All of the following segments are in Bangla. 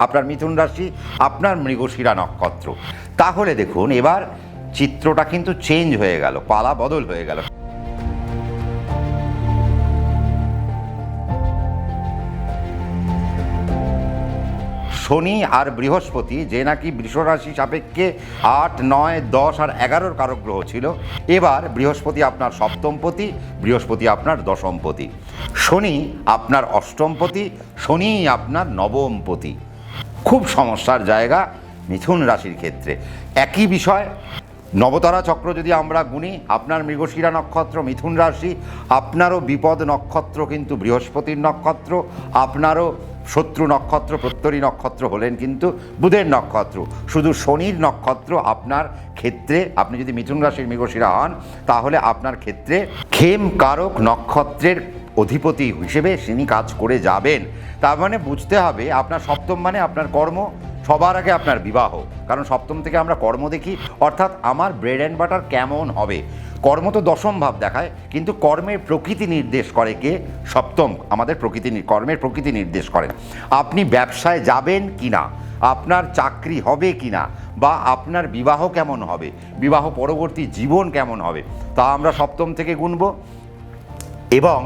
আপনার মিথুন রাশি, আপনার মৃগশিরা নক্ষত্র। তাহলে দেখুন এবার চিত্রটা কিন্তু চেঞ্জ হয়ে গেল, পালা বদল হয়ে গেল। শনি আর বৃহস্পতি, যে নাকি বৃষরাশি সাপেক্ষে 8, 9, 10 আর 11 কারক গ্রহ ছিল, এবার বৃহস্পতি আপনার সপ্তমপতি, বৃহস্পতি আপনার দশমপতি, শনি আপনার অষ্টমপতি, শনি আপনার নবমপতি। খুব সমস্যার জায়গা মিথুন রাশির ক্ষেত্রে। একই বিষয়, নবতারা চক্র যদি আমরা গুনি, আপনার মৃগশিরা নক্ষত্র মিথুন রাশি, আপনারও বিপদ নক্ষত্র কিন্তু বৃহস্পতির নক্ষত্র, আপনারও শত্রু নক্ষত্র প্রত্যরী নক্ষত্র হলেন কিন্তু বুধের নক্ষত্র। শুধু শনির নক্ষত্র আপনার ক্ষেত্রে, আপনি যদি মিথুন রাশির মৃগশিরা হন, তাহলে আপনার ক্ষেত্রে খেম কারক নক্ষত্রের অধিপতি হিসেবে তিনি কাজ করে যাবেন। তার মানে বুঝতে হবে আপনার সপ্তম মানে আপনার কর্ম, সবার আগে আপনার বিবাহ, কারণ সপ্তম থেকে আমরা কর্ম দেখি, অর্থাৎ আমার ব্রেড অ্যান্ড বাটার কেমন হবে। কর্ম তো দশম ভাব দেখায়, কিন্তু কর্মের প্রকৃতি নির্দেশ করে কে? সপ্তম আমাদের কর্মের প্রকৃতি নির্দেশ করেন। আপনি ব্যবসায় যাবেন কি না, আপনার চাকরি হবে কি না, বা আপনার বিবাহ কেমন হবে, বিবাহ পরবর্তী জীবন কেমন হবে, তা আমরা সপ্তম থেকে গুনব। এবং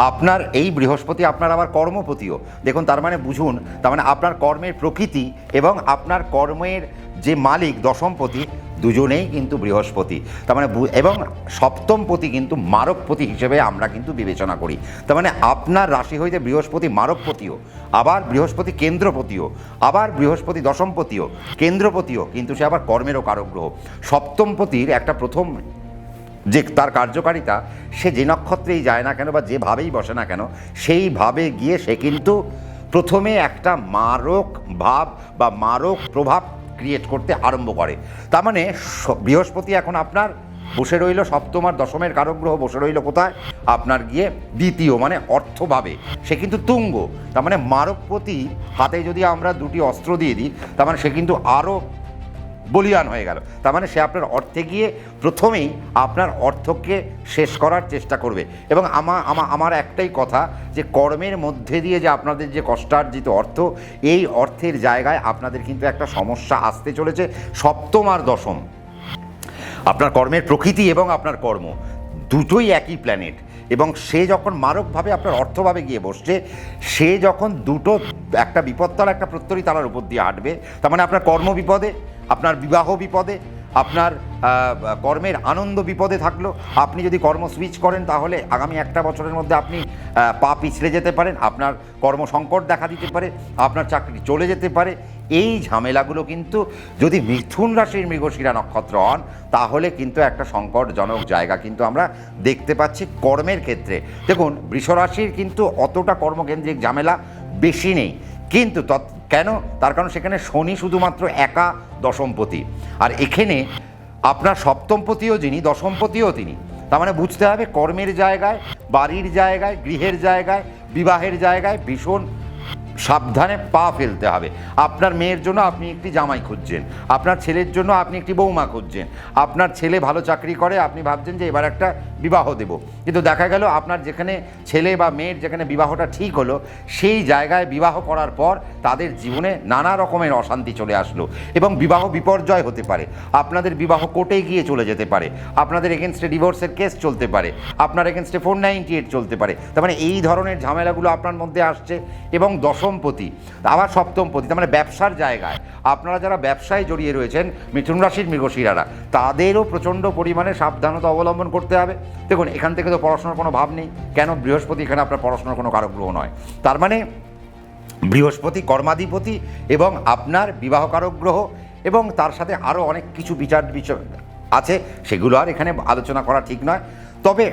আপনার এই বৃহস্পতি আপনার আবার কর্মপতিও, দেখুন তার মানে বুঝুন, তার মানে আপনার কর্মের প্রকৃতি এবং আপনার কর্মের যে মালিক দশমপতি, দুজনেই কিন্তু বৃহস্পতি। তার মানে এবং সপ্তমপতি কিন্তু মারকপতি হিসেবে আমরা কিন্তু বিবেচনা করি। তার মানে আপনার রাশি হইতে বৃহস্পতি মারকপতিও, আবার বৃহস্পতি কেন্দ্রপতিও, আবার বৃহস্পতি দশমপতিও, কেন্দ্রপতিও, কিন্তু সে আবার কর্মেরও কারক গ্রহ। সপ্তমপতির একটা প্রথম যে তার কার্যকারিতা, সে যে নক্ষত্রেই যায় না কেন বা যেভাবেই বসে না কেন, সেইভাবে গিয়ে সে কিন্তু প্রথমে একটা মারক ভাব বা মারক প্রভাব ক্রিয়েট করতে আরম্ভ করে। তার মানে বৃহস্পতি এখন আপনার বসে রইল সপ্তম আর দশমের কারক গ্রহ বসে রইল কোথায়? আপনার গিয়ে দ্বিতীয় মানে অর্থভাবে, সে কিন্তু তুঙ্গ। তার মানে মারকপতি হাতে যদি আমরা দুটি অস্ত্র দিয়ে দিই, তার মানে সে কিন্তু আরও বলিয়ান হয়ে গেল। তার মানে সে আপনার অর্থে গিয়ে প্রথমেই আপনার অর্থকে শেষ করার চেষ্টা করবে। এবং আমার একটাই কথা, যে কর্মের মধ্যে দিয়ে যে আপনাদের যে কষ্টার্জিত অর্থ, এই অর্থের জায়গায় আপনাদের কিন্তু একটা সমস্যা আসতে চলেছে। সপ্তম আর দশম, আপনার কর্মের প্রকৃতি এবং আপনার কর্ম দুটোই একই প্ল্যানেট, এবং সে যখন মারকভাবে আপনার অর্থভাবে গিয়ে বসছে, সে যখন দুটো, একটা বিপদতারা একটা প্রত্যরী তারার উপর দিয়ে হাঁটবে, তার মানে আপনার কর্ম বিপদে, আপনার বিবাহ বিপদে, আপনার কর্মের আনন্দ বিপদে থাকলো। আপনি যদি কর্ম সুইচ করেন, তাহলে আগামী একটা বছরের মধ্যে আপনি পা পিছলে যেতে পারেন, আপনার কর্মসংকট দেখা দিতে পারে, আপনার চাকরি চলে যেতে পারে। এই ঝামেলাগুলো কিন্তু যদি মিথুন রাশির মৃগশিরা নক্ষত্র হন, তাহলে কিন্তু একটা সংকটজনক জায়গা কিন্তু আমরা দেখতে পাচ্ছি কর্মের ক্ষেত্রে। দেখুন বৃষরাশির কিন্তু অতটা কর্মকেন্দ্রিক ঝামেলা বেশি নেই, কিন্তু কেন? তার কারণ সেখানে শনি শুধুমাত্র একা দশমপতি, আর এখানে আপনার সপ্তমপতিও যিনি, দশমপতিও তিনি। তার মানে বুঝতে হবে কর্মের জায়গায়, বাড়ির জায়গায়, গৃহের জায়গায়, বিবাহের জায়গায় ভীষণ সাবধানে পা ফেলতে হবে। আপনার মেয়ের জন্য আপনি একটি জামাই খুঁজছেন, আপনার ছেলের জন্য আপনি একটি বৌমা খুঁজছেন, আপনার ছেলে ভালো চাকরি করে, আপনি ভাবছেন যে এবার একটা বিবাহ দেব, কিন্তু দেখা গেল আপনার যেখানে ছেলে বা মেয়ের যেখানে বিবাহটা ঠিক হলো, সেই জায়গায় বিবাহ করার পর তাদের জীবনে নানা রকমের অশান্তি চলে আসলো, এবং বিবাহ বিপর্যয় হতে পারে, আপনাদের বিবাহ কোর্টে গিয়ে চলে যেতে পারে, আপনাদের এগেনস্টে ডিভোর্সের কেস চলতে পারে, আপনার এগেনস্টে 498 চলতে পারে। তার মানে এই ধরনের ঝামেলাগুলো আপনার মধ্যে আসছে। এবং দশমপতি আবার সপ্তমপতি, তার মানে ব্যবসার জায়গায় আপনারা যারা ব্যবসায় জড়িয়ে রয়েছেন, মিথুন রাশির মৃগশিরারা, তাদেরও প্রচণ্ড পরিমাণে সাবধানতা অবলম্বন করতে হবে। দেখুন এখান থেকে তো পড়াশোনার কোনো ভাব নেই, কেন? বৃহস্পতি এখানে আপনার পড়াশোনার কোনো কারক গ্রহ নয়। তার মানে বৃহস্পতি কর্মাধিপতি এবং আপনার বিবাহকারক গ্রহ, এবং তার সাথে আরও অনেক কিছু বিচার আছে, সেগুলো আর এখানে আলোচনা করা ঠিক নয়। তবে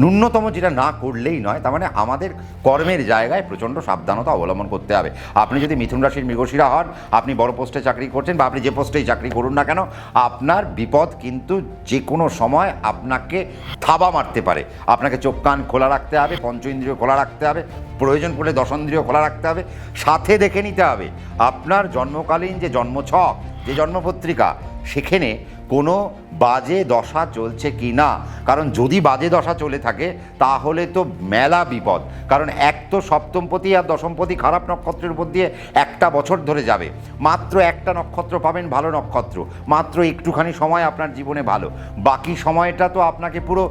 ন্যূনতম যেটা না করলেই নয়, তার মানে আমাদের কর্মের জায়গায় প্রচণ্ড সাবধানতা অবলম্বন করতে হবে। আপনি যদি মিথুন রাশির মৃগশিরা হন, আপনি বড় পোস্টে চাকরি করছেন, বা আপনি যে পোস্টেই চাকরি করুন না কেন, আপনার বিপদ কিন্তু যে কোনো সময় আপনাকে থাবা মারতে পারে। আপনাকে চোখ কান খোলা রাখতে হবে, পঞ্চ ইন্দ্রিয় খোলা রাখতে হবে, প্রয়োজন পড়লে দশন্দ্রিয় খোলা রাখতে হবে। সাথে দেখে নিতে হবে আপনার জন্মকালীন যে জন্মছক, যে জন্মপত্রিকা, সেখানে কোনো বাজে দশা চলছে কি না, কারণ যদি বাজে দশা চলে থাকে তাহলে তো মেলা বিপদ। কারণ এক তো সপ্তমপতি আর দশমপতি খারাপ নক্ষত্রের উপর দিয়ে একটা বছর ধরে যাবে, মাত্র একটা নক্ষত্র পাবেন ভালো নক্ষত্র, মাত্র একটুখানি সময় আপনার জীবনে ভালো, বাকি সময়টা তো আপনাকে পুরো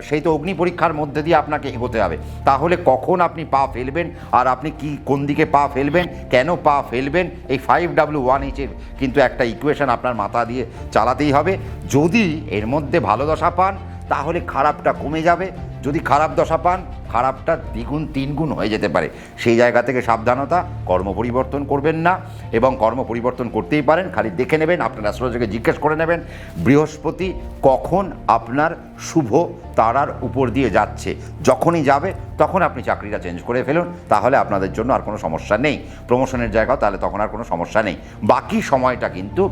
সেই তো অগ্নি পরীক্ষার মধ্যে দিয়ে আপনাকে এগোতে হবে। তাহলে কখন আপনি পা ফেলবেন আর আপনি কি কোন দিকে পা ফেলবেন, কেন পা ফেলবেন, এই 5W1H কিন্তু একটা ইকুয়েশন আপনার মাথা দিয়ে চালাতেই হবে। যদি এর মধ্যে ভালো দশা পান তাহলে খারাপটা কমে যাবে, যদি খারাপ দশা পান খারাপটা দ্বিগুণ তিনগুণ হয়ে যেতে পারে। সেই জায়গা থেকে সাবধানতা, কর্ম পরিবর্তন করবেন না, এবং কর্ম পরিবর্তন করতেই পারেন, খালি দেখে নেবেন, আপনার অ্যাস্ট্রোলজারকে জিজ্ঞেস করে নেবেন বৃহস্পতি কখন আপনার শুভ তারার উপর দিয়ে যাচ্ছে। যখনই যাবে তখন আপনি চাকরিটা চেঞ্জ করে ফেলুন, তাহলে আপনাদের জন্য আর কোনো সমস্যা নেই। প্রমোশনের জায়গাও তাহলে তখন আর কোনো সমস্যা নেই। বাকি সময়টা কিন্তু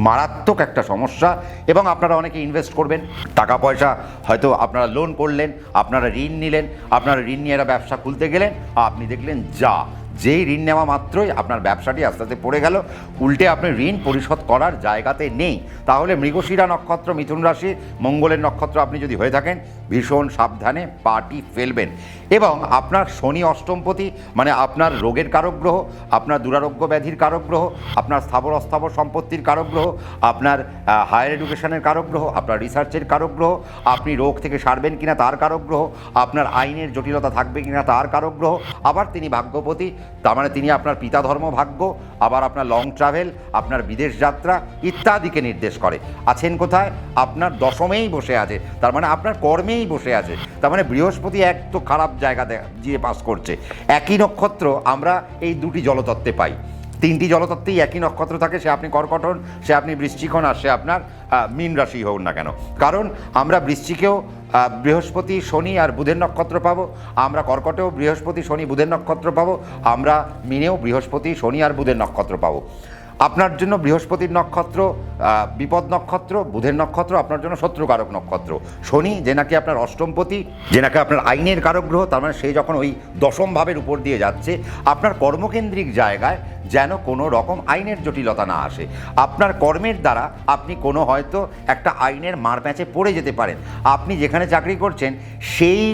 মারাত্মক একটা সমস্যা, এবং আপনারা অনেকে ইনভেস্ট করবেন, টাকা পয়সা হয়তো আপনারা লোন করলেন, আপনারা ঋণ নিলেন, আপনারা ঋণ নিয়ে একটা ব্যবসা খুলতে গেলেন, আপনি দেখলেন যেই ঋণ নেওয়া মাত্রই আপনার ব্যবসাটি আস্তে আস্তে পড়ে গেল, উল্টে আপনি ঋণ পরিশোধ করার জায়গাতে নেই। তাহলে মৃগশিরা নক্ষত্র, মিথুন রাশি, মঙ্গলের নক্ষত্র আপনি যদি হয়ে থাকেন, ভীষণ সাবধানে পাটি ফেলবেন। এবং আপনার শনি অষ্টমপতি, মানে আপনার রোগের কারক গ্রহ, আপনার দুরারোগ্য ব্যাধির কারক গ্রহ, আপনার স্থাবর অস্থাবর সম্পত্তির কারক গ্রহ, আপনার হায়ার এডুকেশনের কারক গ্রহ, আপনার রিসার্চের কারক গ্রহ, আপনি রোগ থেকে সারবেন কিনা তার কারক গ্রহ, আপনার আইনের জটিলতা থাকবে কিনা তার কারক গ্রহ। আবার তিনি ভাগ্যপতি, তার মানে তিনি আপনার পিতা ধর্ম ভাগ্য, আবার আপনার লং ট্রাভেল, আপনার বিদেশ যাত্রা ইত্যাদিকে নির্দেশ করে। আছেন কোথায়? আপনার দশমেই বসে আছে, তার মানে আপনার কর্মেই বসে আছে। তার মানে বৃহস্পতি এক তো খারাপ জায়গাতে গিয়ে পাস করছে। একই নক্ষত্র আমরা এই দুটি জলতত্ত্বে পাই, তিনটি জলতত্ত্বেই একই নক্ষত্র থাকে, সে আপনি কর্কট হন, সে আপনি বৃশ্চিক হন, আর সে আপনার মীন রাশি হোক না কেন। কারণ আমরা বৃশ্চিকেও বৃহস্পতি শনি আর বুধের নক্ষত্র পাবো, আমরা কর্কটেও বৃহস্পতি শনি বুধের নক্ষত্র পাবো, আমরা মীনেও বৃহস্পতি শনি আর বুধের নক্ষত্র পাবো। আপনার জন্য বৃহস্পতির নক্ষত্র বিপদ নক্ষত্র, বুধের নক্ষত্র আপনার জন্য শত্রুকারক নক্ষত্র। শনি যে নাকি আপনার অষ্টমপতি, যে নাকি আপনার আইনের কারক গ্রহ, তার মানে সে যখন ওই দশম ভাবের উপর দিয়ে যাচ্ছে, আপনার কর্মকেন্দ্রিক জায়গায় যেন কোনো রকম আইনের জটিলতা না আসে। আপনার কর্মের দ্বারা আপনি কোনো হয়তো একটা আইনের মারপ্যাঁচে পড়ে যেতে পারেন। আপনি যেখানে চাকরি করছেন সেই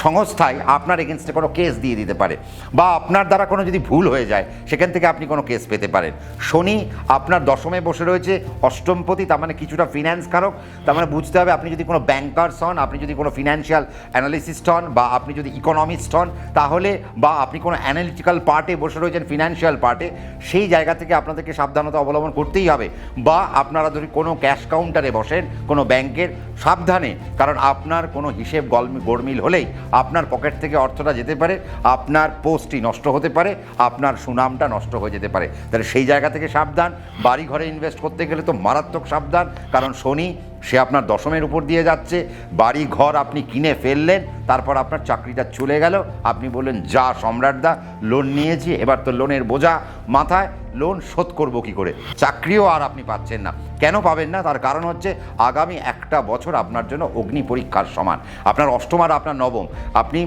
সংস্থায় আপনার এগেনস্টে কোনো কেস দিয়ে দিতে পারে, বা আপনার দ্বারা কোনো যদি ভুল হয়ে যায় সেখান থেকে আপনি কোনো কেস পেতে পারেন। শনি আপনার দশমে বসে রয়েছে, অষ্টমপতি, তার মানে কিছুটা ফিন্যান্স কারক। তার মানে বুঝতে হবে আপনি যদি কোনো ব্যাংকার্স হন, আপনি যদি কোনো ফিনান্সিয়াল অ্যানালিসিস্ট হন, বা আপনি যদি ইকোনমিস্ট হন, তাহলে বা আপনি কোনো অ্যানালিটিক্যাল পার্টে বসে রয়েছেন, ফিনান্সিয়াল পার্টে, সেই জায়গা থেকে আপনাদেরকে সাবধানতা অবলম্বন করতেই হবে। বা আপনারা যদি কোনো ক্যাশ কাউন্টারে বসেন কোনো ব্যাংকের, সাবধানে, কারণ আপনার কোনো হিসেব গরমিল হলেই আপনার পকেট থেকে অর্থটা যেতে পারে, আপনার পোস্টই নষ্ট হতে পারে, আপনার সুনামটা নষ্ট হয়ে যেতে পারে। তাহলে সেই জায়গা থেকে সাবধান। বাড়ি ঘরে ইনভেস্ট করতে গেলে তো মারাত্মক সাবধান, কারণ শনি সে আপনার দশমের উপর দিয়ে যাচ্ছে। বাড়ি ঘর আপনি কিনে ফেললেন, তারপর আপনার চাকরিটা চলে গেল, আপনি বললেন যা সম্রাটদা লোন নিয়েছি, এবার তো লোনের বোঝা মাথায়, লোন শোধ করবো কী করে, চাকরিও আর আপনি পাচ্ছেন না। কেন পাবেন না? তার কারণ হচ্ছে আগামী একটা বছর আপনার জন্য অগ্নি পরীক্ষার সমান। আপনার অষ্টম আর আপনার নবম, আপনি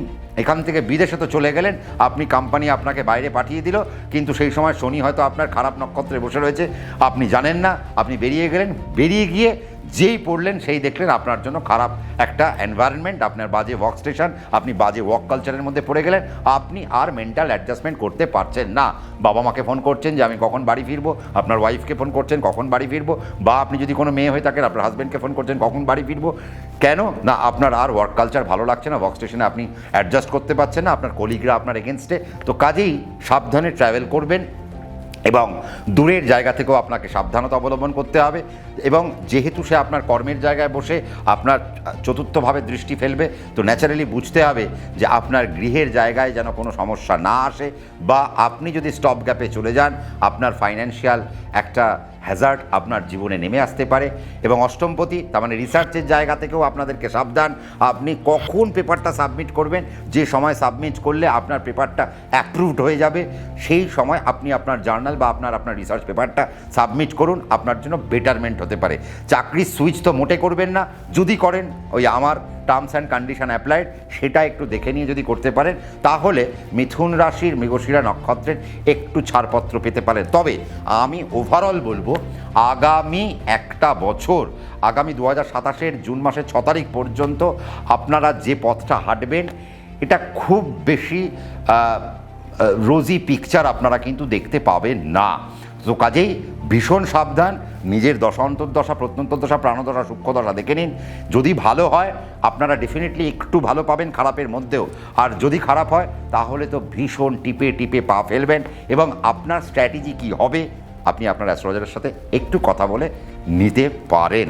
এখান থেকে বিদেশে তো চলে গেলেন, আপনি কোম্পানি আপনাকে বাইরে পাঠিয়ে দিল, কিন্তু সেই সময় শনি হয়তো আপনার খারাপ নক্ষত্রে বসে রয়েছে, আপনি জানেন না, আপনি বেরিয়ে গেলেন, বেরিয়ে গিয়ে যেই পড়লেন সেই দেখলেন আপনার জন্য খারাপ একটা এনভায়রনমেন্ট, আপনার বাজে ওয়ার্ক স্টেশন, আপনি বাজে ওয়ার্ক কালচারের মধ্যে পড়ে গেলেন, আপনি আর মেন্টাল অ্যাডজাস্টমেন্ট করতে পারছেন না। বাবা মাকে ফোন করছেন যে আমি কখন বাড়ি ফিরবো, আপনার ওয়াইফকে ফোন করছেন কখন বাড়ি ফিরবো, বা আপনি যদি কোনো মেয়ে হয়ে থাকেন আপনার হাজব্যান্ডকে ফোন করছেন কখন বাড়ি ফিরবো। কেন না? আপনার আর ওয়ার্ক কালচার ভালো লাগছে না, ওয়ার্ক স্টেশনে আপনি অ্যাডজাস্ট করতে পারছেন না, আপনার কলিগরা আপনার এগেনস্টে। তো কাজেই সাবধানে ট্রাভেল করবেন, এবং দূরের জায়গা থেকেও আপনাকে সাবধানতা অবলম্বন করতে হবে। এবং যেহেতু সে আপনার কর্মের জায়গায় বসে আপনার চতুর্থভাবে দৃষ্টি ফেলবে, তো ন্যাচারালি বুঝতে হবে যে আপনার গৃহের জায়গায় যেন কোনো সমস্যা না আসে, বা আপনি যদি স্টপ গ্যাপে চলে যান আপনার ফাইন্যান্সিয়াল একটা হ্যাজার্ড আপনার জীবনে নেমে আসতে পারে। এবং অষ্টমপতি, তার মানে রিসার্চের জায়গা থেকেও আপনাদেরকে সাবধান। আপনি কখন পেপারটা সাবমিট করবেন, যে সময় সাবমিট করলে আপনার পেপারটা অ্যাপ্রুভড হয়ে যাবে, সেই সময় আপনি আপনার জার্নাল বা আপনার রিসার্চ পেপারটা সাবমিট করুন, আপনার জন্য বেটারমেন্ট হতে পারে। চাকরির সুইচ তো মোটে করবেন না, যদি করেন ওই আমার টার্মস অ্যান্ড কন্ডিশন অ্যাপ্লাইড সেটা একটু দেখে নিয়ে যদি করতে পারেন, তাহলে মিথুন রাশির মৃগশিরা নক্ষত্রের একটু ছাড়পত্র পেতে পারেন। তবে আমি ওভারঅল বলবো, আগামী একটা বছর, আগামী 2027 জুন মাসের 6 তারিখ পর্যন্ত আপনারা যে পথটা হাঁটবেন, এটা খুব বেশি রোজি পিকচার আপনারা কিন্তু দেখতে পাবেন না। তো কাজেই ভীষণ সাবধান, নিজের দশা অন্তর্দশা, প্রত্যন্তর্দশা, প্রাণদশা, সূক্ষ্মদশা দেখে নিন। যদি ভালো হয় আপনারা ডেফিনেটলি একটু ভালো পাবেন খারাপের মধ্যেও, আর যদি খারাপ হয় তাহলে তো ভীষণ টিপে টিপে পা ফেলবেন। এবং আপনার স্ট্র্যাটেজি কী হবে আপনি আপনার অ্যাস্ট্রোলজারের সাথে একটু কথা বলে নিতে পারেন।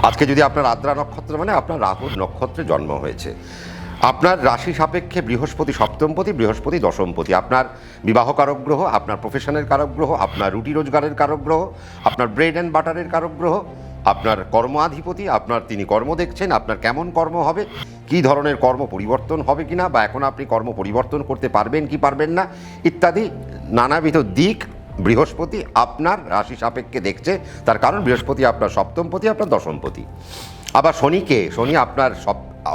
আজকে যদি আপনার আদ্রা নক্ষত্র, মানে আপনার রাহুর নক্ষত্রে জন্ম হয়েছে, আপনার রাশি সাপেক্ষে বৃহস্পতি সপ্তমপতি, বৃহস্পতি দশমপতি, আপনার বিবাহ কারক গ্রহ, আপনার প্রফেশনের কারক গ্রহ, আপনার রুটি রোজগারের কারক গ্রহ, আপনার ব্রেড অ্যান্ড বাটারের কারক গ্রহ, আপনার কর্মাধিপতি, আপনার তিনি কর্ম দেখছেন, আপনার কেমন কর্ম হবে, কী ধরনের কর্ম পরিবর্তন হবে কিনা, বা এখন আপনি কর্ম পরিবর্তন করতে পারবেন কি পারবেন না, ইত্যাদি নানাবিধ দিক বৃহস্পতি আপনার রাশি সাপেক্ষে দেখছে। তার কারণ বৃহস্পতি আপনার সপ্তমপতি, আপনার দশমপতি। আবার শনি আপনার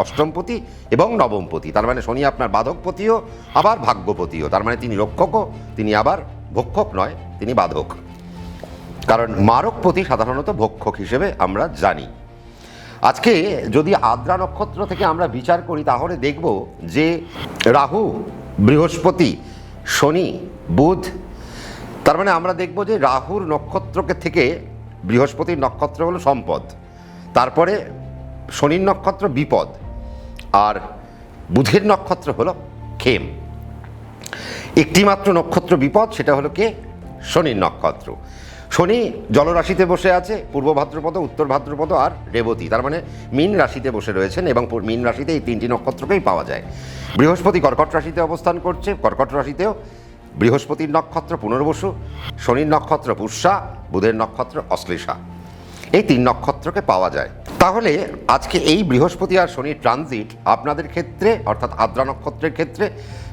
অষ্টমপতি এবং নবমপতি, তার মানে শনি আপনার বাধকপতিও আবার ভাগ্যপতিও, তার মানে তিনি রক্ষকও, তিনি আবার ভক্ষক নয়, তিনি বাধক। কারণ মারকপতি সাধারণত ভক্ষক হিসেবে আমরা জানি। আজকে যদি আদ্রা নক্ষত্র থেকে আমরা বিচার করি তাহলে দেখব যে রাহু, বৃহস্পতি, শনি, বুধ, তার মানে আমরা দেখব যে রাহুর নক্ষত্রকে থেকে বৃহস্পতির নক্ষত্র হলো সম্পদ, তারপরে শনির নক্ষত্র বিপদ, আর বুধের নক্ষত্র হলো ক্ষেম। একটিমাত্র নক্ষত্র বিপদ, সেটা হলো কে? শনির নক্ষত্র। শনি জলরাশিতে বসে আছে, পূর্ব ভাদ্রপদ, উত্তর ভাদ্রপদ আর রেবতী, তার মানে মীন রাশিতে বসে রয়েছেন, এবং মীন রাশিতে এই তিনটি নক্ষত্রকেই পাওয়া যায়। বৃহস্পতি কর্কট রাশিতে অবস্থান করছে, কর্কট রাশিতেও বৃহস্পতির নক্ষত্র পুনর্বসু, শনির নক্ষত্র পুষ্যা, বুধের নক্ষত্র অশ্লেষা, এই তিন নক্ষত্রকে পাওয়া যায়। তাহলে আজকে এই বৃহস্পতি আর শনির ট্রানজিট আপনাদের ক্ষেত্রে, অর্থাৎ আদ্রা নক্ষত্রের ক্ষেত্রে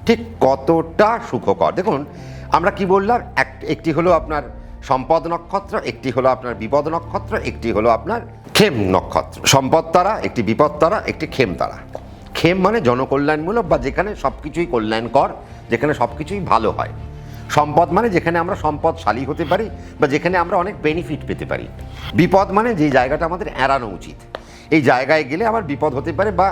ঠিক কতটা সুখকর। দেখুন, আমরা কি বললাম, একটি হলো আপনার সম্পদ নক্ষত্র, একটি হলো আপনার বিপদ নক্ষত্র, একটি হলো আপনার ক্ষেম নক্ষত্র। সম্পদ তারা, একটি বিপদ তারা, একটি ক্ষেম তারা। ক্ষেম মানে জনকল্যাণমূলক, বা যেখানে সব কিছুই কল্যাণকর, যেখানে সব কিছুই ভালো হয়। সম্পদ মানে যেখানে আমরা সম্পদশালী হতে পারি, বা যেখানে আমরা অনেক বেনিফিট পেতে পারি। বিপদ মানে যে জায়গাটা আমাদের এড়ানো উচিত, এই জায়গায় গেলে আমার বিপদ হতে পারে, বা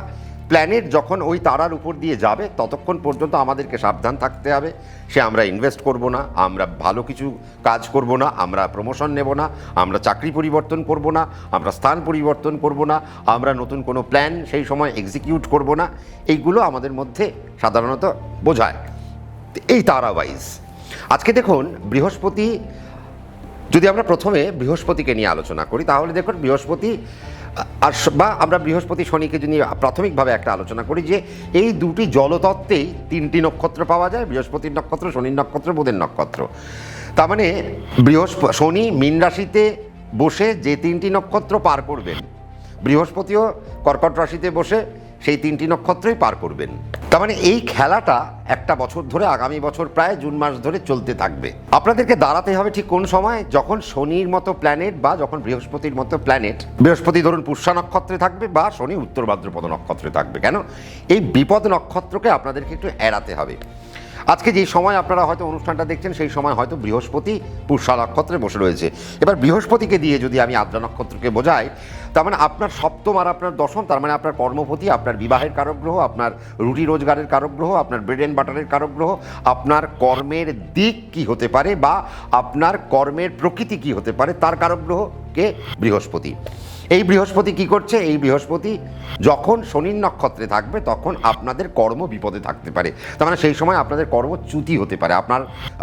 প্ল্যানেট যখন ওই তারার উপর দিয়ে যাবে ততক্ষণ পর্যন্ত আমাদেরকে সাবধান থাকতে হবে। সে আমরা ইনভেস্ট করব না, আমরা ভালো কিছু কাজ করব না, আমরা প্রমোশন নেব না, আমরা চাকরি পরিবর্তন করব না, আমরা স্থান পরিবর্তন করব না, আমরা নতুন কোনো প্ল্যান সেই সময় এক্সিকিউট করব না। এইগুলো আমাদের মধ্যে সাধারণত বোঝায় এই তারা ওয়াইজ। আজকে দেখুন, বৃহস্পতি, যদি আমরা প্রথমে বৃহস্পতিকে নিয়ে আলোচনা করি তাহলে দেখুন বৃহস্পতি আর, বা আমরা বৃহস্পতি শনিকে যদি প্রাথমিকভাবে একটা আলোচনা করি, যে এই দুটি জলতত্ত্বেই তিনটি নক্ষত্র পাওয়া যায়, বৃহস্পতির নক্ষত্র, শনির নক্ষত্র, বুধের নক্ষত্র। তার মানে শনি মীন রাশিতে বসে যে তিনটি নক্ষত্র পার করবেন, বৃহস্পতিও কর্কট রাশিতে বসে সেই তিনটি নক্ষত্রই পার করবেন। তার মানে এই খেলাটা একটা বছর ধরে, আগামী বছর প্রায় জুন মাস ধরে চলতে থাকবে। আপনাদেরকে দাঁড়াতে হবে ঠিক কোন সময়, যখন শনির মতো প্ল্যানেট বা যখন বৃহস্পতির মতো প্ল্যানেট, বৃহস্পতি ধরুন পুষ্যা নক্ষত্রে থাকবে বা শনি উত্তর ভাদ্রপদ নক্ষত্রে থাকবে। কেন? এই বিপদ নক্ষত্রকে আপনাদেরকে একটু এড়াতে হবে। আজকে যে সময় আপনারা হয়তো অনুষ্ঠানটা দেখছেন সেই সময় হয়তো বৃহস্পতি পুষ্যা নক্ষত্রে বসে রয়েছে। এবার বৃহস্পতিকে দিয়ে যদি আমি আদ্রা নক্ষত্রকে বোঝাই, তার মানে আপনার সপ্তম আর আপনার দশম, তার মানে আপনার কর্মপতি, আপনার বিবাহের কারক গ্রহ, আপনার রুটি রোজগারের কারক গ্রহ, আপনার ব্রেড অ্যান্ড বাটারের কারক গ্রহ, আপনার কর্মের দিক কি হতে পারে বা আপনার কর্মের প্রকৃতি কি হতে পারে তার কারক গ্রহ কে? বৃহস্পতি। এই বৃহস্পতি কি করছে? এই বৃহস্পতি যখন শনির নক্ষত্রে থাকবে তখন আপনাদের কর্ম বিপদে থাকতে পারে। তার মানে সেই সময় আপনাদের কর্মচ্যুতি হতে পারে, আপনার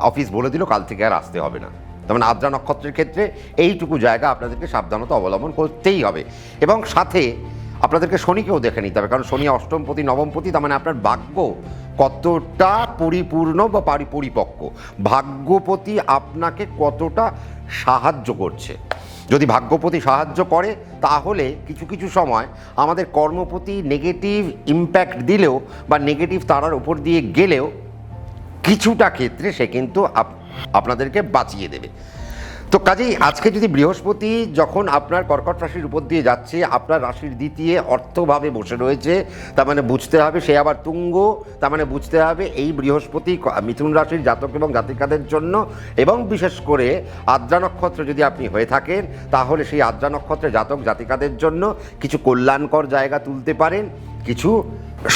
অফিস বলে দিল কাল থেকে আর আসতে হবে না। তার মানে আদ্রা নক্ষত্রের ক্ষেত্রে এইটুকু জায়গা আপনাদেরকে সাবধানতা অবলম্বন করতেই হবে। এবং সাথে আপনাদেরকে শনিকেও দেখে নিতে হবে, কারণ শনি অষ্টমপতি, নবমপতি, তার মানে আপনার ভাগ্য কতটা পরিপূর্ণ বা পরিপক্ক, ভাগ্যপতি আপনাকে কতটা সাহায্য করছে। যদি ভাগ্যপতি সাহায্য করে তাহলে কিছু কিছু সময় আমাদের কর্মপতি নেগেটিভ ইম্প্যাক্ট দিলেও বা নেগেটিভ তারার উপর দিয়ে গেলেও কিছুটা ক্ষেত্রে সে কিন্তু আপনাদেরকে বাঁচিয়ে দেবে। তো কাজেই আজকে যদি বৃহস্পতি যখন আপনার কর্কট রাশির উপর দিয়ে যাচ্ছে, আপনার রাশির দ্বিতীয় অর্থভাবে বসে রয়েছে, তার মানে বুঝতে হবে সে আবার তুঙ্গ, তার মানে বুঝতে হবে এই বৃহস্পতি মিথুন রাশির জাতক এবং জাতিকাদের জন্য, এবং বিশেষ করে আদ্রা নক্ষত্র যদি আপনি হয়ে থাকেন তাহলে সেই আদ্রা নক্ষত্রের জাতক জাতিকাদের জন্য কিছু কল্যাণকর জায়গা তুলতে পারেন, কিছু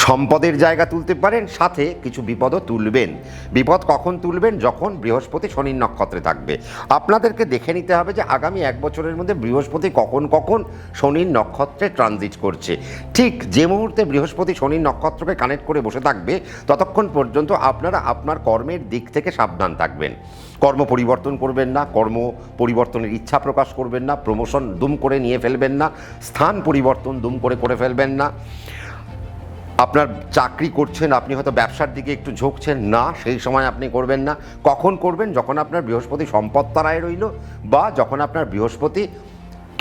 সম্পদের জায়গা তুলতে পারেন, সাথে কিছু বিপদও তুলবেন। বিপদ কখন তুলবেন? যখন বৃহস্পতি শনির নক্ষত্রে থাকবে। আপনাদেরকে দেখে নিতে হবে যে আগামী 1 বছরের মধ্যে বৃহস্পতি কখন কখন শনির নক্ষত্রে ট্রানজিট করছে। ঠিক যে মুহূর্তে বৃহস্পতি শনির নক্ষত্রকে কানেক্ট করে বসে থাকবে ততক্ষণ পর্যন্ত আপনারা আপনার কর্মের দিক থেকে সাবধান থাকবেন। কর্ম পরিবর্তন করবেন না, কর্ম পরিবর্তনের ইচ্ছা প্রকাশ করবেন না, প্রমোশন দুম করে নিয়ে ফেলবেন না, স্থান পরিবর্তন দুম করে ফেলবেন না। আপনার চাকরি করছেন, আপনি হয়তো ব্যবসার দিকে একটু ঝুঁকছেন না, সেই সময় আপনি করবেন না। কখন করবেন? যখন আপনার বৃহস্পতি সম্পদ তারায় রইল বা যখন আপনার বৃহস্পতি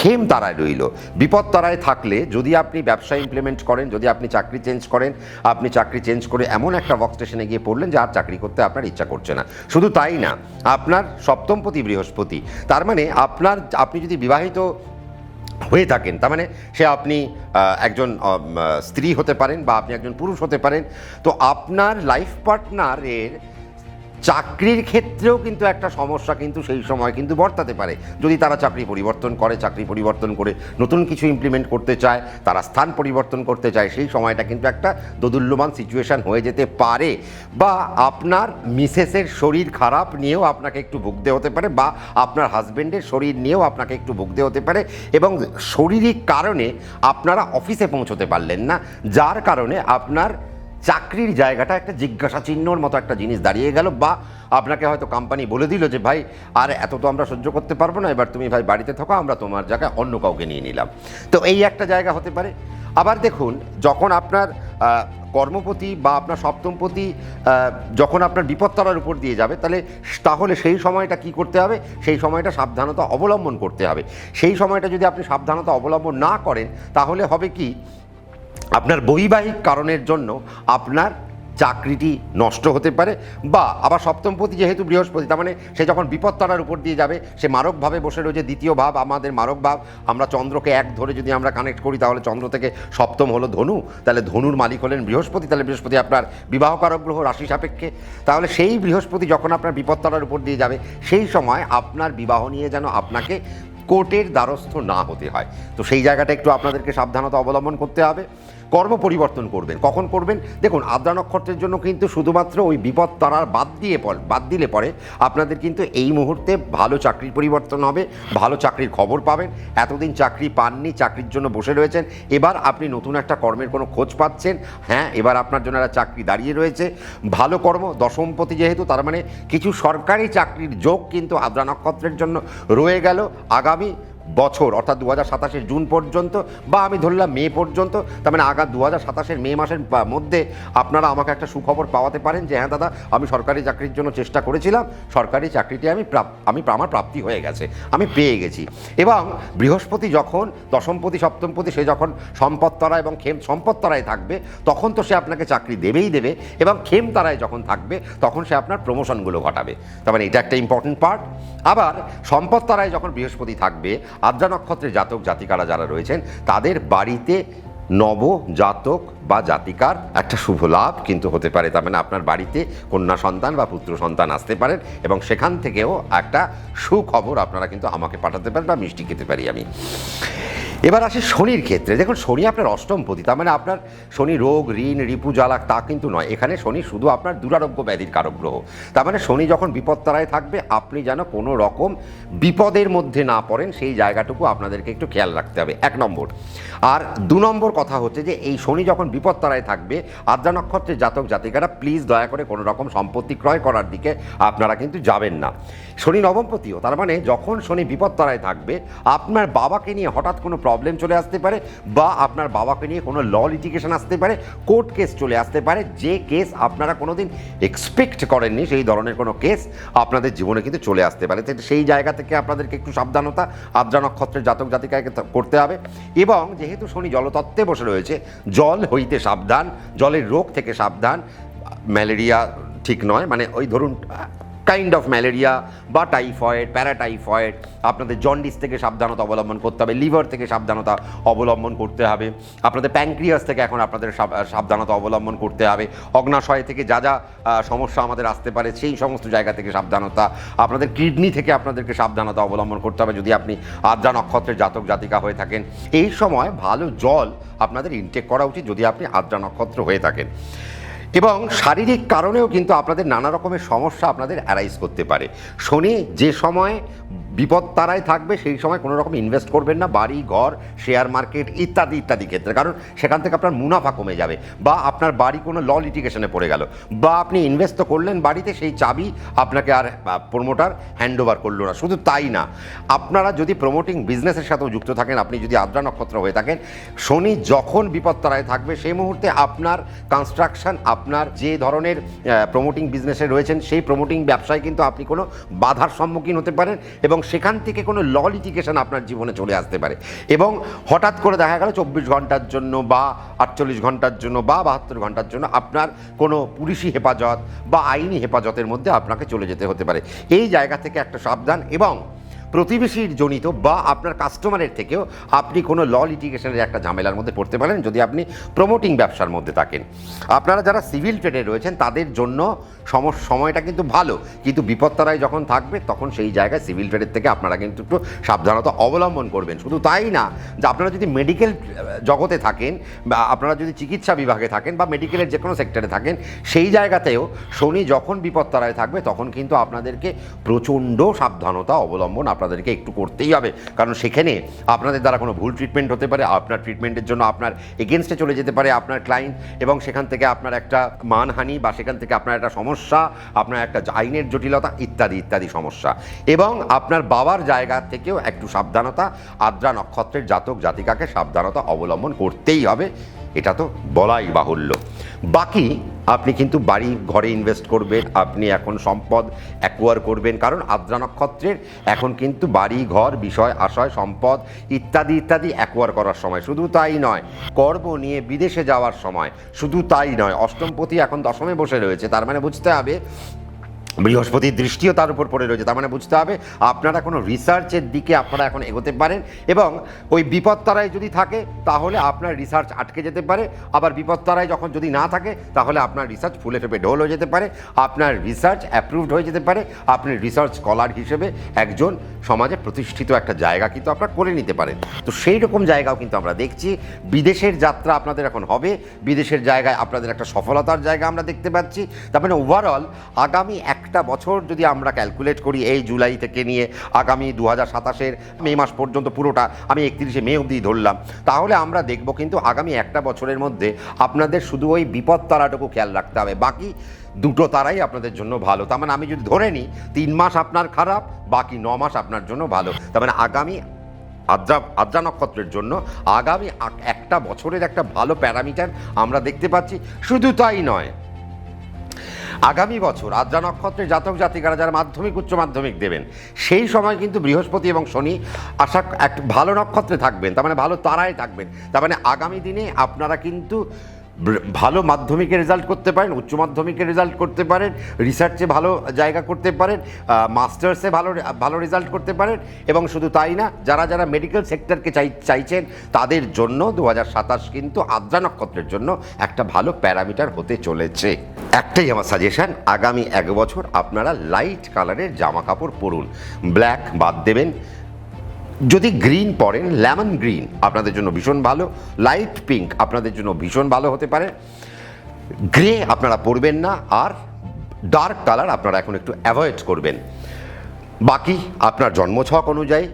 খেম তারায় রইল। বিপদ তারায় থাকলে যদি আপনি ব্যবসা ইমপ্লিমেন্ট করেন, যদি আপনি চাকরি চেঞ্জ করেন, আপনি চাকরি চেঞ্জ করে এমন একটা ওয়ার্ক স্টেশনে গিয়ে পড়লেন যে আর চাকরি করতে আপনার ইচ্ছা করছে না। শুধু তাই না, আপনার সপ্তমপতি বৃহস্পতি, তার মানে আপনি যদি বিবাহিত হয়ে থাকেন, তার মানে সে আপনি একজন স্ত্রী হতে পারেন বা আপনি একজন পুরুষ হতে পারেন, তো আপনার লাইফ পার্টনারের চাকরির ক্ষেত্রেও কিন্তু একটা সমস্যা কিন্তু সেই সময় কিন্তু বর্তাতে পারে। যদি তারা চাকরি পরিবর্তন করে, চাকরি পরিবর্তন করে নতুন কিছু ইমপ্লিমেন্ট করতে চায়, তারা স্থান পরিবর্তন করতে চায়, সেই সময়টা কিন্তু একটা দোদুল্যমান সিচুয়েশান হয়ে যেতে পারে। বা আপনার মিসেসের শরীর খারাপ নিয়েও আপনাকে একটু ভুগতে হতে পারে, বা আপনার হাজব্যান্ডের শরীর নিয়েও আপনাকে একটু ভুগতে হতে পারে, এবং শারীরিক কারণে আপনারা অফিসে পৌঁছতে পারলেন না, যার কারণে আপনার চাকরির জায়গাটা একটা জিজ্ঞাসা চিহ্নর মতো একটা জিনিস দাঁড়িয়ে গেল। বা আপনাকে হয়তো কোম্পানি বলে দিল যে ভাই আর এত তো আমরা সহ্য করতে পারবো না, এবার তুমি ভাই বাড়িতে থাকো, আমরা তোমার জায়গায় অন্য কাউকে নিয়ে নিলাম। তো এই একটা জায়গা হতে পারে। আবার দেখুন, যখন আপনার কর্মপতি বা আপনার সপ্তমপতি যখন আপনার বিপত্তারার উপর দিয়ে যাবে, তাহলে সেই সময়টা কি করতে হবে? সেই সময়টা সাবধানতা অবলম্বন করতে হবে। সেই সময়টা যদি আপনি সাবধানতা অবলম্বন না করেন তাহলে হবে কি, আপনার বৈবাহিক কারণের জন্য আপনার চাকরিটি নষ্ট হতে পারে। বা আবার সপ্তমপতি যেহেতু বৃহস্পতি, তার মানে সে যখন বিপত্তারার উপর দিয়ে যাবে, সে মারকভাবে বসে রয়েছে, দ্বিতীয় ভাব আমাদের মারক ভাব। আমরা চন্দ্রকে 1 ধরে যদি আমরা কানেক্ট করি তাহলে চন্দ্র থেকে সপ্তম হলো ধনু, তাহলে ধনুর মালিক হলেন বৃহস্পতি, তাহলে বৃহস্পতি আপনার বিবাহকারক গ্রহ রাশি সাপেক্ষে। তাহলে সেই বৃহস্পতি যখন আপনার বিপত্তারার উপর দিয়ে যাবে, সেই সময় আপনার বিবাহ নিয়ে যেন আপনাকে কোর্টের দ্বারস্থ না হতে হয়। তো সেই জায়গাটা একটু আপনাদেরকে সাবধানতা অবলম্বন করতে হবে। কর্ম পরিবর্তন করবেন, কখন করবেন? দেখুন, আদ্রা নক্ষত্রের জন্য কিন্তু শুধুমাত্র ওই বিপদ তারার বাদ দিলে পরে আপনাদের কিন্তু এই মুহূর্তে ভালো চাকরির পরিবর্তন হবে, ভালো চাকরির খবর পাবেন। এতদিন চাকরি পাননি, চাকরির জন্য বসে রয়েছেন, এবার আপনি নতুন একটা কর্মের কোনো খোঁজ পাচ্ছেন। হ্যাঁ, এবার আপনার জন্য একটা চাকরি দাঁড়িয়ে রয়েছে, ভালো কর্ম। দশমপতি যেহেতু, তার মানে কিছু সরকারি চাকরির যোগ কিন্তু আদ্রা নক্ষত্রের জন্য রয়ে গেল আগামী বছর, অর্থাৎ 2027 জুন পর্যন্ত, বা আমি ধরলাম মে পর্যন্ত। তার মানে 2027 মে মাসের মধ্যে আপনারা আমাকে একটা সুখবর পাওয়াতে পারেন যে হ্যাঁ দাদা, আমি সরকারি চাকরির জন্য চেষ্টা করেছিলাম, সরকারি চাকরিটি আমার প্রাপ্তি হয়ে গেছে, আমি পেয়ে গেছি। এবং বৃহস্পতি যখন দশমপতি সপ্তমপতি, সে যখন সম্পদতারা এবং খেম সম্পদতারায় থাকবে, তখন তো সে আপনাকে চাকরি দেবেই দেবে, এবং খেম তারায় যখন থাকবে তখন সে আপনার প্রমোশনগুলো ঘটাবে। তার মানে এটা একটা ইম্পর্টেন্ট পার্ট। আবার সম্পদতারায় যখন বৃহস্পতি থাকবে, আদ্রা নক্ষত্রের জাতক জাতিকারা যারা রয়েছেন তাদের বাড়িতে নব জাতক বা জাতিকার একটা শুভ লাভ কিন্তু হতে পারে। তার মানে আপনার বাড়িতে কন্যা সন্তান বা পুত্র সন্তান আসতে পারেন, এবং সেখান থেকেও একটা সুখবর আপনারা কিন্তু আমাকে পাঠাতে পারেন বা মিষ্টি খেতে পারি আমি। এবার আসে শনির ক্ষেত্রে। দেখুন, শনি আপনার অষ্টমপতি, তার মানে আপনার শনি রোগ ঋণ রিপু জ্বালা তা কিন্তু নয়। এখানে শনি শুধু আপনার দুরারোগ্য ব্যাধির কারক গ্রহ। তার মানে শনি যখন বিপত্তারায় থাকবে, আপনি যেন কোনো রকম বিপদের মধ্যে না পড়েন, সেই জায়গাটুকু আপনাদেরকে একটু খেয়াল রাখতে হবে, 1 নম্বর। আর 2 নম্বর কথা হচ্ছে যে এই শনি যখন বিপত্তারায় থাকবে, আদ্রা নক্ষত্রের জাতক জাতিকারা প্লিজ দয়া করে কোনো রকম সম্পত্তি ক্রয় করার দিকে আপনারা কিন্তু যাবেন না। শনি নবমপতিও, তার মানে যখন শনি বিপত্তারায় থাকবে, আপনার বাবাকে নিয়ে হঠাৎ কোনো প্রবলেম চলে আসতে পারে, বা আপনার বাবাকে নিয়ে কোনো ল লিটিগেশন আসতে পারে, কোর্ট কেস চলে আসতে পারে, যে কেস আপনারা কোনোদিন এক্সপেক্ট করেননি, সেই ধরনের কোনো কেস আপনাদের জীবনে কিন্তু চলে আসতে পারে। সেই জায়গা থেকে আপনাদেরকে একটু সাবধানতা আদ্রা নক্ষত্রের জাতক জাতিকাকে করতে হবে। এবং যেহেতু শনি জলতত্ত্বে বসে রয়েছে, জল হইতে সাবধান, জলের রোগ থেকে সাবধান। ম্যালেরিয়া ঠিক নয়, মানে ওই ধরুন কাইন্ড অফ ম্যালেরিয়া বা টাইফয়েড, প্যারাটাইফয়েড, আপনাদের জন্ডিস থেকে সাবধানতা অবলম্বন করতে হবে, লিভার থেকে সাবধানতা অবলম্বন করতে হবে, আপনাদের প্যানক্রিয়াস থেকে এখন আপনাদের সাবধানতা অবলম্বন করতে হবে, অগ্নাশয় থেকে যা যা সমস্যা আমাদের আসতে পারে সেই সমস্ত জায়গা থেকে সাবধানতা, আপনাদের কিডনি থেকে আপনাদেরকে সাবধানতা অবলম্বন করতে হবে যদি আপনি আদ্রা নক্ষত্রের জাতক জাতিকা হয়ে থাকেন। এই সময় ভালো জল আপনাদের ইনটেক করা উচিত যদি আপনি আদ্রা নক্ষত্র হয়ে থাকেন। এবং শারীরিক কারণেও কিন্তু আপনাদের নানা রকমের সমস্যা আপনাদের অ্যারাইজ করতে পারে। শনি যে সময় বিপদ তারায় থাকবে সেই সময় কোনো রকম ইনভেস্ট করবেন না, বাড়ি ঘর, শেয়ার মার্কেট ইত্যাদি ইত্যাদি ক্ষেত্রে, কারণ সেখান থেকে আপনার মুনাফা কমে যাবে, বা আপনার বাড়ি কোনো ল লিটিগেশনে পড়ে গেল, বা আপনি ইনভেস্ট তো করলেন বাড়িতে, সেই চাবি আপনাকে আর প্রমোটার হ্যান্ড ওভার করলো না। শুধু তাই না, আপনারা যদি প্রমোটিং বিজনেসের সাথেও যুক্ত থাকেন, আপনি যদি আদ্রা নক্ষত্র হয়ে থাকেন, শনি যখন বিপদ তারায় থাকবে সেই মুহূর্তে আপনার কনস্ট্রাকশন, আপনার যে ধরনের প্রমোটিং বিজনেসে রয়েছেন সেই প্রমোটিং ব্যবসায় কিন্তু আপনি কোনো বাধার সম্মুখীন হতে পারেন, এবং সেখান থেকে কোনো ল লিটিগেশন আপনার জীবনে চলে আসতে পারে। এবং হঠাৎ করে দেখা গেল 24 ঘন্টার জন্য বা 48 ঘন্টার জন্য বা 72 ঘন্টার জন্য আপনার কোনো পুলিশি হেফাজত বা আইনি হেফাজতের মধ্যে আপনাকে চলে যেতে হতে পারে। এই জায়গা থেকে একটা সাবধান, এবং প্রতিবেশীর জনিত বা আপনার কাস্টমারের থেকেও আপনি কোনো ল লিটিগেশনের একটা ঝামেলার মধ্যে পড়তে পারেন যদি আপনি প্রমোটিং ব্যবসার মধ্যে থাকেন। আপনারা যারা সিভিল ট্রেডে রয়েছেন তাদের জন্য সময়টা কিন্তু ভালো, কিন্তু বিপত্তারায় যখন থাকবে তখন সেই জায়গায় সিভিল ট্রেডের থেকে আপনারা কিন্তু একটু সাবধানতা অবলম্বন করবেন। শুধু তাই না, যে আপনারা যদি মেডিকেল জগতে থাকেন বা আপনারা যদি চিকিৎসা বিভাগে থাকেন বা মেডিকেলের যে কোনো সেক্টরে থাকেন, সেই জায়গাতেও শনি যখন বিপত্তারায় থাকবে তখন কিন্তু আপনাদেরকে প্রচণ্ড সাবধানতা অবলম্বন আপনাদেরকে একটু করতেই হবে, কারণ সেখানে আপনাদের দ্বারা কোনো ভুল ট্রিটমেন্ট হতে পারে, আপনার ট্রিটমেন্টের জন্য আপনার এগেনস্টে চলে যেতে পারে আপনার ক্লায়েন্ট, এবং সেখান থেকে আপনার একটা মানহানি বা সেখান থেকে আপনার একটা সমস্যা, আপনার একটা আইনের জটিলতা ইত্যাদি ইত্যাদি সমস্যা। এবং আপনার বাবার জায়গা থেকেও একটু সাবধানতা, আদ্রা নক্ষত্রের জাতক জাতিকাকে সাবধানতা অবলম্বন করতেই হবে, এটা তো বলাই বাহুল্য। বাকি আপনি কিন্তু বাড়ি ঘরে ইনভেস্ট করবেন, আপনি এখন সম্পদ অ্যাকোয়ার করবেন, কারণ আদ্রা নক্ষত্রের এখন কিন্তু বাড়ি ঘর, বিষয় আশয়, সম্পদ ইত্যাদি ইত্যাদি অ্যাকোয়ার করার সময়। শুধু তাই নয়, কর্ম নিয়ে বিদেশে যাওয়ার সময়। শুধু তাই নয়, অষ্টমপতি এখন দশমে বসে রয়েছে, তার মানে বুঝতে হবে বৃহস্পতির দৃষ্টিও তার উপর পড়ে রয়েছে, তার মানে বুঝতে হবে আপনারা কোনো রিসার্চের দিকে আপনারা এখন এগোতে পারেন, এবং ওই বিপত্তারায় যদি থাকে তাহলে আপনার রিসার্চ আটকে যেতে পারে, আবার বিপত্তারায় যখন যদি না থাকে তাহলে আপনার রিসার্চ ফুলে ফেপে ঢোল হয়ে যেতে পারে, আপনার রিসার্চ অ্যাপ্রুভড হয়ে যেতে পারে, আপনি রিসার্চ স্কলার হিসেবে একজন সমাজে প্রতিষ্ঠিত একটা জায়গা কিন্তু আপনারা করে নিতে পারেন। তো সেই রকম জায়গাও কিন্তু আমরা দেখছি। বিদেশের যাত্রা আপনাদের এখন হবে, বিদেশের জায়গায় আপনাদের একটা সফলতার জায়গা আমরা দেখতে পাচ্ছি। তার মানে ওভারঅল আগামী একটা বছর যদি আমরা ক্যালকুলেট করি, এই জুলাই থেকে নিয়ে আগামী 2027-এর মে মাস পর্যন্ত পুরোটা, আমি 31শে মে অবধি ধরলাম, তাহলে আমরা দেখব কিন্তু আগামী একটা বছরের মধ্যে আপনাদের শুধু ওই বিপদ তারাটুকু খেয়াল রাখতে হবে, বাকি দুটো তারাই আপনাদের জন্য ভালো। তার মানে আমি যদি ধরে নিই 3 মাস আপনার খারাপ, বাকি 9 মাস আপনার জন্য ভালো। তার মানে আগামী আদ্রা নক্ষত্রের জন্য আগামী একটা বছরের একটা ভালো প্যারামিটার আমরা দেখতে পাচ্ছি। শুধু তাই নয়, আগামী বছর আদ্রা নক্ষত্রের জাতক জাতিকারা যারা মাধ্যমিক উচ্চ মাধ্যমিক দেবেন, সেই সময় কিন্তু বৃহস্পতি এবং শনি এক ভালো নক্ষত্রে থাকবেন, তার মানে ভালো তারায় থাকবেন। তার মানে আগামী দিনে আপনারা কিন্তু ভালো মাধ্যমিকের রেজাল্ট করতে পারেন, উচ্চ মাধ্যমিকের রেজাল্ট করতে পারেন, রিসার্চে ভালো জায়গা করতে পারেন, মাস্টার্সে ভালো রেজাল্ট করতে পারেন। এবং শুধু তাই না, যারা যারা মেডিকেল সেক্টরকে চাইছেন তাদের জন্য 2027 কিন্তু আদ্রা নক্ষত্রের জন্য একটা ভালো প্যারামিটার হতে চলেছে। একটাই আমার সাজেশন, আগামী 1 বছর আপনারা লাইট কালারের জামা কাপড় পরুন, ব্ল্যাক বাদ দেবেন। যদি গ্রিন পরেন, লেমন গ্রিন আপনাদের জন্য ভীষণ ভালো, লাইট পিঙ্ক আপনাদের জন্য ভীষণ ভালো হতে পারে, গ্রে আপনারা পরবেন না, আর ডার্ক কালার আপনারা এখন একটু অ্যাভয়েড করবেন। বাকি আপনার জন্মছক অনুযায়ী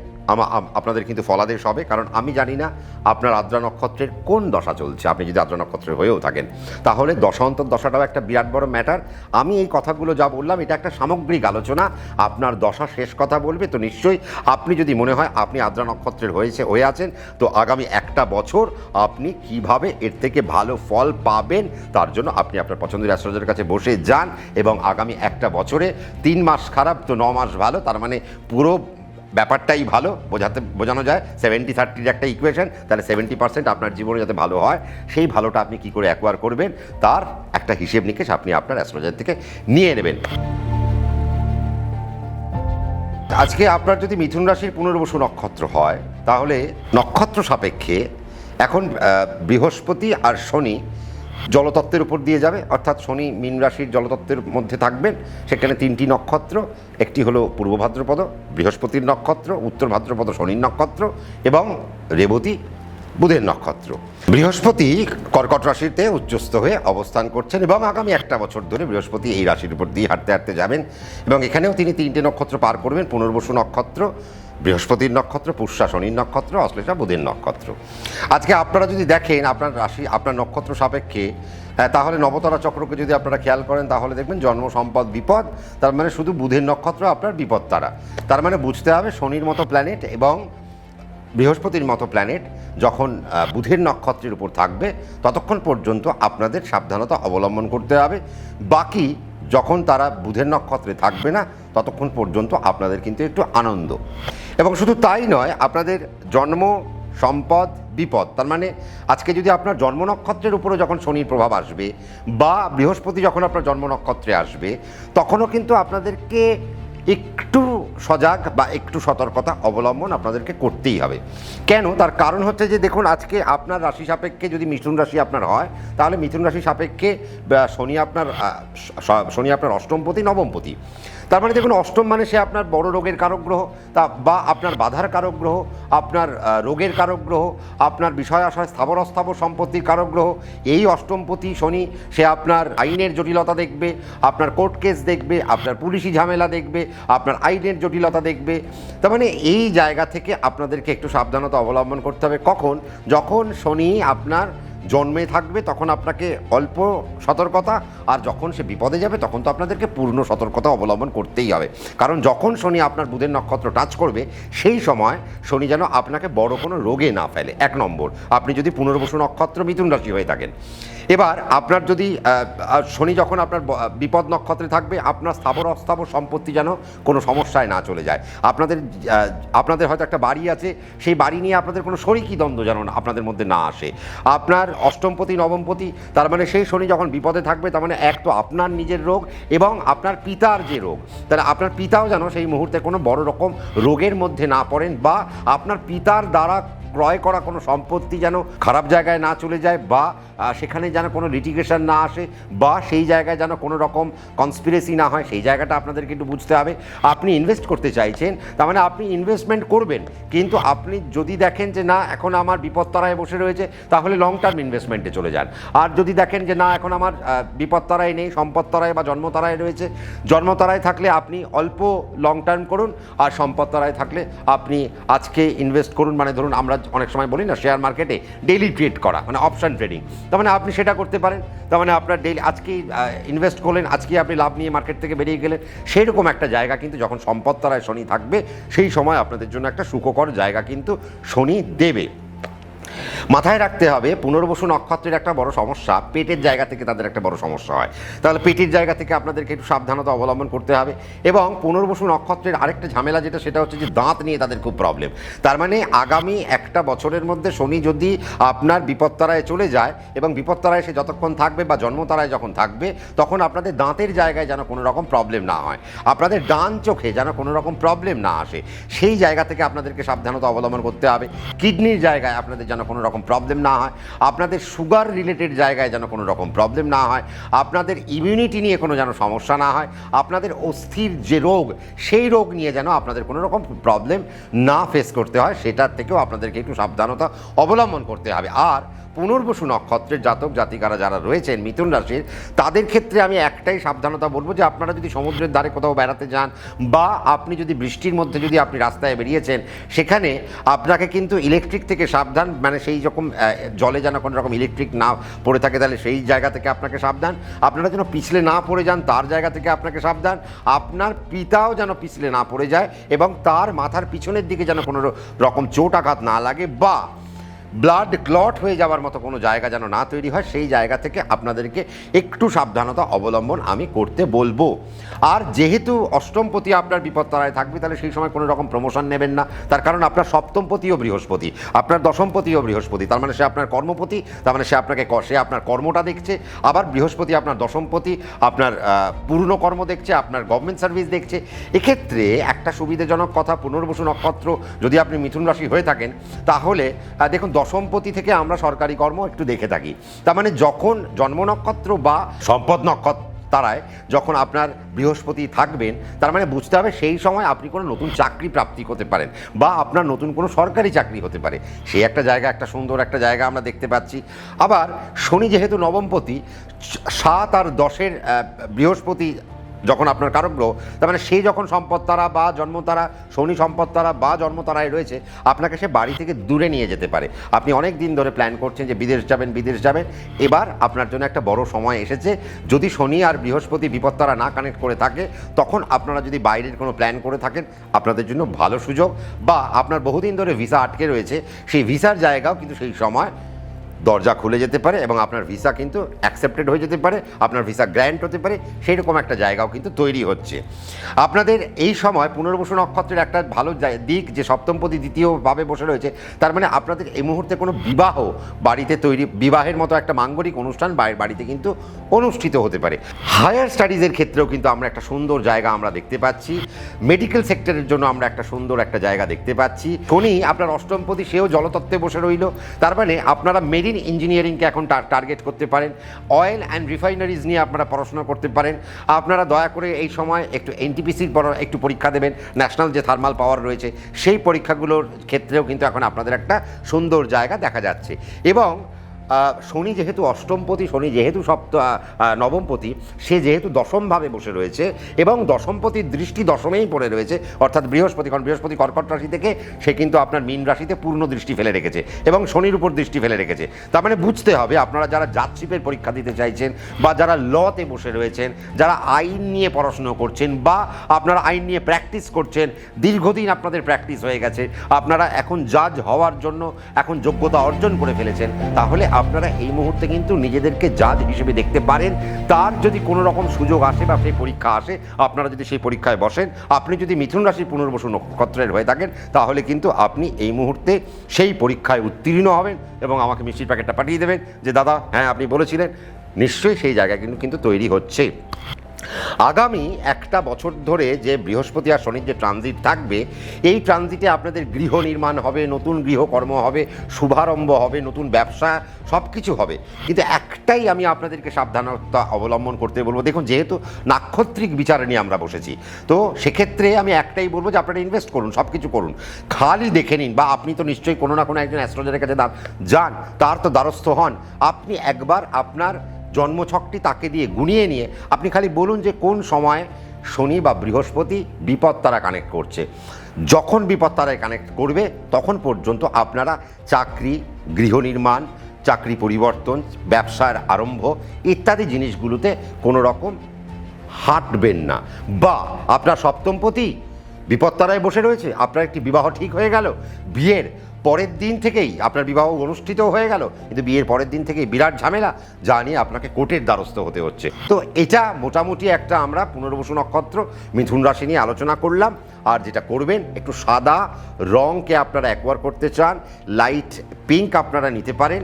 আপনাদের কিন্তু ফলাদেশ হবে, কারণ আমি জানি না আপনার আদ্রা নক্ষত্রের কোন দশা চলছে। আপনি যদি আদ্রা নক্ষত্রের হয়েও থাকেন তাহলে দশান্তর দশাটাও একটা বিরাট বড় ম্যাটার। আমি এই কথাগুলো যা বললাম এটা একটা সামগ্রিক আলোচনা, আপনার দশা শেষ কথা বলবে। তো নিশ্চয়ই আপনি যদি মনে হয় আপনি আদ্রা নক্ষত্রের হয়ে আছেন, তো আগামী একটা বছর আপনি কিভাবে এর থেকে ভালো ফল পাবেন তার জন্য আপনি আপনার পছন্দের অ্যাস্ট্রোলজারের কাছে বসে যান, এবং আগামী একটা বছরে 3 মাস খারাপ তো 9 মাস ভালো, তার মানে পুরো ব্যাপারটাই ভালো বোঝানো যায়। 70-30 একটা ইকুয়েশন, তাহলে 70% আপনার জীবনে যাতে ভালো হয়, সেই ভালোটা আপনি কী করে অ্যাকোয়ার করবেন তার একটা হিসেব নিকেশ আপনি আপনার অ্যাস্ট্রোলজার থেকে নিয়ে নেবেন। আজকে আপনার যদি মিথুন রাশির পুনর্বসু নক্ষত্র হয় তাহলে নক্ষত্র সাপেক্ষে এখন বৃহস্পতি আর শনি জলতত্ত্বের উপর দিয়ে যাবে, অর্থাৎ শনি মীন রাশির জলতত্ত্বের মধ্যে থাকবেন। সেখানে তিনটি নক্ষত্র, একটি হলো পূর্ব ভাদ্রপদ বৃহস্পতির নক্ষত্র, উত্তর ভাদ্রপদ শনির নক্ষত্র এবং রেবতী বুধের নক্ষত্র। বৃহস্পতি কর্কট রাশিতে উচ্চস্থ হয়ে অবস্থান করছেন এবং আগামী একটা বছর ধরে বৃহস্পতি এই রাশির উপর দিয়ে হাঁটতে হাঁটতে যাবেন এবং এখানেও তিনি তিনটে নক্ষত্র পার করবেন, পুনর্বসু নক্ষত্র, বৃহস্পতির নক্ষত্র, পুষ্যা শনির নক্ষত্র, অশ্লেষা বুধের নক্ষত্র। আজকে আপনারা যদি দেখেন আপনার রাশি আপনার নক্ষত্র সাপেক্ষে, তাহলে নবতারা চক্রকে যদি আপনারা খেয়াল করেন তাহলে দেখবেন জন্ম, সম্পদ, বিপদ, তার মানে শুধু বুধের নক্ষত্র আপনার বিপদ তারা। তার মানে বুঝতে হবে শনির মতো প্ল্যানেট এবং বৃহস্পতির মতো প্ল্যানেট যখন বুধের নক্ষত্রের উপর থাকবে ততক্ষণ পর্যন্ত আপনাদের সাবধানতা অবলম্বন করতে হবে। বাকি যখন তারা বুধের নক্ষত্রে থাকবে না ততক্ষণ পর্যন্ত আপনাদের কিন্তু একটু আনন্দ। এবং শুধু তাই নয়, আপনাদের জন্ম, সম্পদ, বিপদ, তার মানে আজকে যদি আপনার জন্ম নক্ষত্রের উপরে যখন শনির প্রভাব আসবে বা বৃহস্পতি যখন আপনার জন্ম নক্ষত্রে আসবে তখনও কিন্তু আপনাদেরকে একটু সজাগ বা একটু সতর্কতা অবলম্বন আপনাদেরকে করতেই হবে। কেন? তার কারণ হচ্ছে যে দেখুন, আজকে আপনার রাশি সাপেক্ষে যদি মিথুন রাশি আপনার হয় তাহলে মিথুন রাশি সাপেক্ষে শনি আপনার অষ্টমপতি, নবমপতি। তার মানে দেখুন, অষ্টম মানে সে আপনার বড় রোগের কারক গ্রহ, তা বা আপনার বাধার কারক গ্রহ, আপনার রোগের কারক গ্রহ, আপনার বিষয় আশয় স্থাবর অস্থাবর সম্পত্তির কারক গ্রহ। এই অষ্টমপতি শনি সে আপনার আইনের জটিলতা দেখবে, আপনার কোর্ট কেস দেখবে, আপনার পুলিশি ঝামেলা দেখবে, আপনার আইনের জটিলতা দেখবে। তার মানে এই জায়গা থেকে আপনাদেরকে একটু সাবধানতা অবলম্বন করতে হবে। কখন? যখন শনি আপনার জন্মে থাকবে তখন আপনাকে অল্প সতর্কতা, আর যখন সে বিপদে যাবে তখন তো আপনাদেরকে পূর্ণ সতর্কতা অবলম্বন করতেই হবে। কারণ যখন শনি আপনার বুধের নক্ষত্র টাচ করবে সেই সময় শনি যেন আপনাকে বড় কোনো রোগে না ফেলে। এক নম্বর, আপনি যদি পুনর্বসু নক্ষত্র মিথুন রাশি হয়ে থাকেন। এবার আপনার যদি শনি যখন আপনার বিপদ নক্ষত্রে থাকবে, আপনার স্থাবর অস্থাবর সম্পত্তি যেন কোনো সমস্যায় না চলে যায়। আপনাদের হয়তো একটা বাড়ি আছে, সেই বাড়ি নিয়ে আপনাদের কোনো শরিকি দ্বন্দ্ব যেন আপনাদের মধ্যে না আসে। আপনার অষ্টমপতি, নবমপতি, তার মানে সেই শনি যখন বিপদে থাকবে তার মানে এক তো আপনার নিজের রোগ এবং আপনার পিতার যে রোগ, তাহলে আপনার পিতাও যেন সেই মুহূর্তে কোনো বড় রকম রোগের মধ্যে না পড়েন, বা আপনার পিতার দ্বারা ক্রয় করা কোনো সম্পত্তি যেন খারাপ জায়গায় না চলে যায়, বা সেখানে যেন কোনো লিটিগেশন না আসে, বা সেই জায়গায় যেন কোনো রকম কনস্পিরেসি না হয়। সেই জায়গাটা আপনাদেরকে একটু বুঝতে হবে। আপনি ইনভেস্ট করতে চাইছেন, তার মানে আপনি ইনভেস্টমেন্ট করবেন, কিন্তু আপনি যদি দেখেন যে না এখন আমার বিপদতারায় বসে রয়েছে তাহলে লং টার্ম ইনভেস্টমেন্টে চলে যান। আর যদি দেখেন যে না এখন আমার বিপদতারায় নেই, সম্পদতারায় বা জন্মতারায় রয়েছে, জন্মতারায় থাকলে আপনি অল্প লং টার্ম করুন, আর সম্পদতারায় থাকলে আপনি আজকে ইনভেস্ট করুন। মানে ধরুন আমরা অনেক সময় বলি না শেয়ার মার্কেটে ডেইলি ট্রেড করা, মানে অপশন ট্রেডিং, তার মানে আপনি সেটা করতে পারেন। তার মানে আপনার ডেইলি আজকেই ইনভেস্ট করলেন, আজকেই আপনি লাভ নিয়ে মার্কেট থেকে বেরিয়ে গেলেন। সেই রকম একটা জায়গা কিন্তু যখন সম্পদতারায় শনি থাকবে সেই সময় আপনাদের জন্য একটা সুখকর জায়গা কিন্তু শনি দেবে। মাথায় রাখতে হবে পুনর্বসু নক্ষত্রের একটা বড় সমস্যা, পেটের জায়গা থেকে তাদের একটা বড় সমস্যা হয়। তাহলে পেটের জায়গা থেকে আপনাদেরকে একটু সাবধানতা অবলম্বন করতে হবে। এবং পুনর্বসু নক্ষত্রের আরেকটা ঝামেলা যেটা, সেটা হচ্ছে যে দাঁত নিয়ে তাদের খুব প্রবলেম। তার মানে আগামী একটা বছরের মধ্যে শনি যদি আপনার বিপদতারায় চলে যায় এবং বিপদতারায় সে যতক্ষণ থাকবে বা জন্মতারায় যখন থাকবে তখন আপনাদের দাঁতের জায়গায় যেন কোনো রকম প্রবলেম না হয়, আপনাদের ডান চোখে যেন কোনো রকম প্রবলেম না আসে, সেই জায়গা থেকে আপনাদেরকে সাবধানতা অবলম্বন করতে হবে। কিডনির জায়গায় আপনাদের যেন কোনো রকম প্রবলেম না হয়, আপনাদের সুগার রিলেটেড জায়গায় যেন কোনো রকম প্রবলেম না হয়, আপনাদের ইমিউনিটি নিয়ে কোনো যেন সমস্যা না হয়, আপনাদের অস্থির যে রোগ সেই রোগ নিয়ে যেন আপনাদের কোনো রকম প্রবলেম না ফেস করতে হয়, সেটার থেকেও আপনাদেরকে একটু সাবধানতা অবলম্বন করতে হবে। আর পুনর্বসু নক্ষত্রের জাতক জাতিকারা যারা রয়েছেন মিথুন রাশির, তাদের ক্ষেত্রে আমি একটাই সাবধানতা বলবো যে আপনারা যদি সমুদ্রের ধারে কোথাও বেড়াতে যান বা আপনি যদি বৃষ্টির মধ্যে যদি আপনি রাস্তায় বেরিয়েছেন, সেখানে আপনাকে কিন্তু ইলেকট্রিক থেকে সাবধান, মানে সেই রকম জলে যেন কোনো রকম ইলেকট্রিক না পড়ে থাকে, তাহলে সেই জায়গা থেকে আপনাকে সাবধান। আপনারা যেন পিছলে না পড়ে যান তার জায়গা থেকে আপনাকে সাবধান। আপনার পিতাও যেন পিছলে না পড়ে যায় এবং তার মাথার পিছনের দিকে যেন কোনো রকম চোট আঘাত না লাগে, বা ব্লাড ক্লট হয়ে যাওয়ার মতো কোনো জায়গা যেন না তৈরি হয়, সেই জায়গা থেকে আপনাদেরকে একটু সাবধানতা অবলম্বন আমি করতে বলবো। আর যেহেতু অষ্টমপতি আপনার বিপত্তারায় থাকবে, তাহলে সেই সময় কোনো রকম প্রমোশন নেবেন না। তার কারণ আপনার সপ্তমপতিও বৃহস্পতি, আপনার দশমপতিও বৃহস্পতি, তার মানে সে আপনার কর্মপতি, তার মানে সে আপনার কর্মটা দেখছে। আবার বৃহস্পতি আপনার দশমপতি, আপনার পূর্ণ কর্ম দেখছে, আপনার গভর্নমেন্ট সার্ভিস দেখছে। এক্ষেত্রে একটা সুবিধাজনক কথা, পুনর্বসু নক্ষত্র যদি আপনি মিথুন রাশি হয়ে থাকেন, তাহলে দেখুন দশমপতি থেকে আমরা সরকারি কর্ম একটু দেখে থাকি। তার মানে যখন জন্ম নক্ষত্র বা সম্পদ নক্ষত্র তারায় যখন আপনার বৃহস্পতি থাকবেন, তার মানে বুঝতে হবে সেই সময় আপনি কোনো নতুন চাকরি প্রাপ্তি করতে পারেন বা আপনার নতুন কোনো সরকারি চাকরি হতে পারে। সেই একটা জায়গা, একটা সুন্দর একটা জায়গা আমরা দেখতে পাচ্ছি। আবার শনি যেহেতু নবমপতি, 7 আর 10-এর বৃহস্পতি যখন আপনার কারক গ্রহ, তার মানে সেই যখন সম্পদতারা বা জন্মতারা, শনি সম্পদতারা বা জন্মতারায় রয়েছে, আপনাকে সে বাড়ি থেকে দূরে নিয়ে যেতে পারে। আপনি অনেক দিন ধরে প্ল্যান করছেন যে বিদেশ যাবেন, এবার আপনার জন্য একটা বড় সময় এসেছে। যদি শনি আর বৃহস্পতি বিপত্তারা না কানেক্ট করে থাকে, তখন আপনারা যদি বাইরের কোনো প্ল্যান করে থাকেন, আপনাদের জন্য ভালো সুযোগ। বা আপনার বহুদিন ধরে ভিসা আটকে রয়েছে, সেই ভিসার জায়গাও কিন্তু সেই সময় দরজা খুলে যেতে পারে এবং আপনার ভিসা কিন্তু অ্যাকসেপ্টেড হয়ে যেতে পারে, আপনার ভিসা গ্র্যান্ট হতে পারে। সেই রকম একটা জায়গাও কিন্তু তৈরি হচ্ছে আপনাদের এই সময়। পুনর্বসু নক্ষত্রের একটা ভালো দিক যে সপ্তমপতি দ্বিতীয়ভাবে বসে রয়েছে, তার মানে আপনাদের এই মুহূর্তে কোনো বিবাহ বাড়িতে তৈরি, বিবাহের মতো একটা মাঙ্গলিক অনুষ্ঠান বাড়িতে কিন্তু অনুষ্ঠিত হতে পারে। হায়ার স্টাডিজের ক্ষেত্রেও কিন্তু আমরা একটা সুন্দর জায়গা আমরা দেখতে পাচ্ছি। মেডিকেল সেক্টরের জন্য আমরা একটা সুন্দর একটা জায়গা দেখতে পাচ্ছি। শনি আপনার অষ্টমপতি, সেও জলতত্ত্বে বসে রইল। তার মানে আপনারা ইঞ্জিনিয়ারিংকে এখন টার্গেট করতে পারেন। অয়েল অ্যান্ড রিফাইনারিজ নিয়ে আপনারা পড়াশোনা করতে পারেন। আপনারা দয়া করে এই সময় একটু এনটিপিসির একটু পরীক্ষা দেবেন, ন্যাশনাল যে থার্মাল পাওয়ার রয়েছে সেই পরীক্ষাগুলোর ক্ষেত্রেও কিন্তু এখন আপনাদের একটা সুন্দর জায়গা দেখা যাচ্ছে। এবং শনি যেহেতু অষ্টমপতি, শনি যেহেতু নবমপতি, সে যেহেতু দশমভাবে বসে রয়েছে এবং দশমপতির দৃষ্টি দশমেই পড়ে রয়েছে, অর্থাৎ বৃহস্পতি, কারণ বৃহস্পতি কর্কট রাশি থেকে সে কিন্তু আপনার মীন রাশিতে পূর্ণ দৃষ্টি ফেলে রেখেছে এবং শনির উপর দৃষ্টি ফেলে রেখেছে। তার মানে বুঝতে হবে আপনারা যারা জাজশিপের পরীক্ষা দিতে চাইছেন বা যারা লতে বসে রয়েছেন, যারা আইন নিয়ে পড়াশুনো করছেন বা আপনারা আইন নিয়ে প্র্যাকটিস করছেন, দীর্ঘদিন আপনাদের প্র্যাকটিস হয়ে গেছে, আপনারা এখন জাজ হওয়ার জন্য এখন যোগ্যতা অর্জন করে ফেলেছেন, তাহলে আপনারা এই মুহূর্তে কিন্তু নিজেদেরকে জাজ হিসেবে দেখতে পারেন। তার যদি কোনো রকম সুযোগ আসে বা সেই পরীক্ষা আসে, আপনারা যদি সেই পরীক্ষায় বসেন, আপনি যদি মিথুন রাশির পুনর্বসু নক্ষত্রের হয়ে থাকেন, তাহলে কিন্তু আপনি এই মুহূর্তে সেই পরীক্ষায় উত্তীর্ণ হবেন এবং আমাকে মিষ্টির প্যাকেটটা পাঠিয়ে দেবেন যে দাদা হ্যাঁ আপনি বলেছিলেন। নিশ্চয়ই সেই জায়গা কিন্তু তৈরি হচ্ছে। আগামী একটা বছর ধরে যে বৃহস্পতি আর শনির যে ট্রানজিট থাকবে, এই ট্রানজিটে আপনাদের গৃহ নির্মাণ হবে, নতুন গৃহকর্ম হবে, শুভারম্ভ হবে, নতুন ব্যবসা, সব কিছু হবে। কিন্তু একটাই আমি আপনাদেরকে সাবধানতা অবলম্বন করতে বলবো। দেখুন, যেহেতু নাক্ষত্রিক বিচার নিয়ে আমরা বসেছি, তো সেক্ষেত্রে আমি একটাই বলবো যে আপনারা ইনভেস্ট করুন, সব কিছু করুন, খালি দেখে নিন। বা আপনি তো নিশ্চয়ই কোনো না কোনো একজন অ্যাস্ট্রোলজারের কাছে যান, তার তো দ্বারস্থ হন। আপনি একবার আপনার জন্মছকটি তাকে দিয়ে গুনিয়ে নিয়ে আপনি খালি বলুন যে কোন সময় শনি বা বৃহস্পতি বিপদ তারা কানেক্ট করছে। যখন বিপদ তারায় কানেক্ট করবে তখন পর্যন্ত আপনারা চাকরি, গৃহ নির্মাণ, চাকরি পরিবর্তন, ব্যবসার আরম্ভ ইত্যাদি জিনিসগুলোতে কোনো রকম হাঁটবেন না। বা আপনার সপ্তমপতি বিপদ তারায় বসে রয়েছে, আপনার একটি বিবাহ ঠিক হয়ে গেল, বিয়ের পরের দিন থেকেই আপনার বিবাহ অনুষ্ঠিত হয়ে গেল, কিন্তু বিয়ের পরের দিন থেকেই বিরাট ঝামেলা, যা নিয়ে আপনাকে কোর্টের দ্বারস্থ হতে হচ্ছে। তো এটা মোটামুটি একটা আমরা পুনর্বসু নক্ষত্র মিথুন রাশি নিয়ে আলোচনা করলাম। আর যেটা করবেন, একটু সাদা রঙকে আপনারা অ্যাকোয়ার করতে চান, লাইট পিঙ্ক আপনারা নিতে পারেন,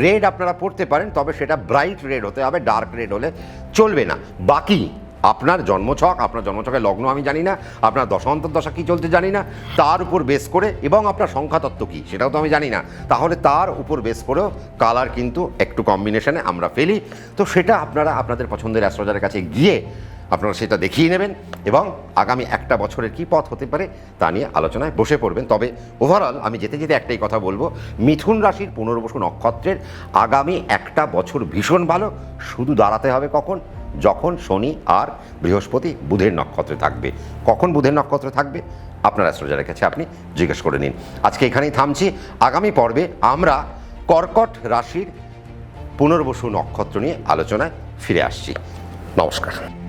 রেড আপনারা পরতে পারেন, তবে সেটা ব্রাইট রেড হতে হবে, ডার্ক রেড হলে চলবে না। বাকি আপনার জন্মছক, আপনার জন্মছকের লগ্ন আমি জানি না, আপনার দশান্তর দশা কী চলতে জানি না, তার উপর বেস করে, এবং আপনার সংখ্যাতত্ত্ব কী সেটাও তো আমি জানি না, তাহলে তার উপর বেস করেও কালার কিন্তু একটু কম্বিনেশনে আমরা ফেলি। তো সেটা আপনারা আপনাদের পছন্দের অ্যাস্ট্রোলজারের কাছে গিয়ে আপনারা সেটা দেখিয়ে নেবেন এবং আগামী একটা বছরের কী পথ হতে পারে তা নিয়ে আলোচনায় বসে পড়বেন। তবে ওভারঅল আমি যেতে যেতে একটাই কথা বলবো, মিথুন রাশির পুনর্বসু নক্ষত্রের আগামী একটা বছর ভীষণ ভালো। শুধু দাঁড়াতে হবে কখন? যখন শনি আর বৃহস্পতি বুধের নক্ষত্রে থাকবে। কখন বুধের নক্ষত্রে থাকবে আপনার অ্যাস্ট্রোলজারের কাছে আপনি জিজ্ঞেস করে নিন। আজকে এখানেই থামছি। আগামী পর্বে আমরা কর্কট রাশির পুনর্বসু নক্ষত্র নিয়ে আলোচনায় ফিরে আসছি। নমস্কার।